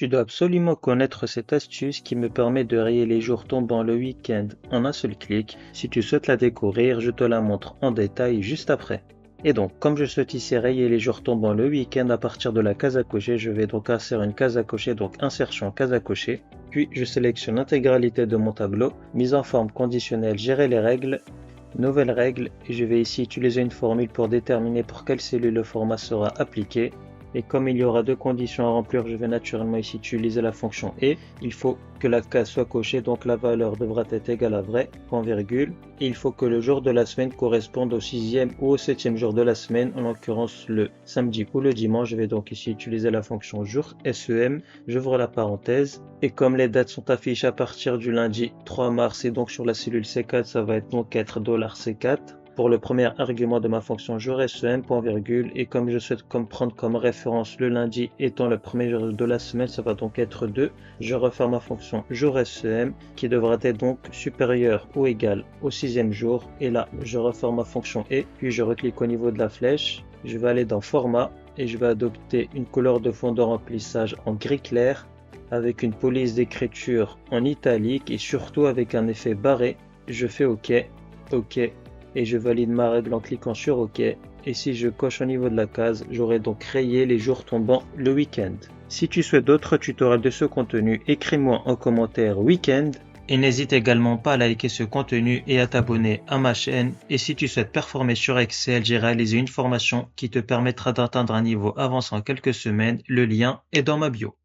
Tu dois absolument connaître cette astuce qui me permet de rayer les jours tombants le week-end en un seul clic. Si tu souhaites la découvrir, je te la montre en détail juste après. Et donc, comme je souhaite ici rayer les jours tombants le week-end à partir de la case à cocher, je vais donc insérer une case à cocher, donc insertion case à cocher. Puis je sélectionne l'intégralité de mon tableau, mise en forme conditionnelle, gérer les règles, nouvelle règle, et je vais ici utiliser une formule pour déterminer pour quelle cellule le format sera appliqué. Et comme il y aura deux conditions à remplir, je vais naturellement ici utiliser la fonction et. Il faut que la case soit cochée, donc la valeur devra être égale à vrai, point virgule. Et il faut que le jour de la semaine corresponde au 6e ou au 7e jour de la semaine, en l'occurrence le samedi ou le dimanche. Je vais donc ici utiliser la fonction jour, SEM, j'ouvre la parenthèse. Et comme les dates sont affichées à partir du lundi 3 mars et donc sur la cellule C4, ça va donc être $C4. Pour le premier argument de ma fonction jour SEM, point virgule, et comme je souhaite prendre comme référence le lundi étant le premier jour de la semaine, ça va donc être 2. Je referme ma fonction jour SEM qui devra être donc supérieur ou égal au 6e jour. Et là, je referme ma fonction et, puis je reclique au niveau de la flèche. Je vais aller dans format et je vais adopter une couleur de fond de remplissage en gris clair avec une police d'écriture en italique et surtout avec un effet barré. Je fais OK, OK. Et je valide ma règle en cliquant sur OK. Et si je coche au niveau de la case, j'aurai donc rayé les jours tombants le week-end. Si tu souhaites d'autres tutoriels de ce contenu, écris-moi en commentaire week-end. Et n'hésite également pas à liker ce contenu et à t'abonner à ma chaîne. Et si tu souhaites performer sur Excel, j'ai réalisé une formation qui te permettra d'atteindre un niveau avancé en quelques semaines. Le lien est dans ma bio.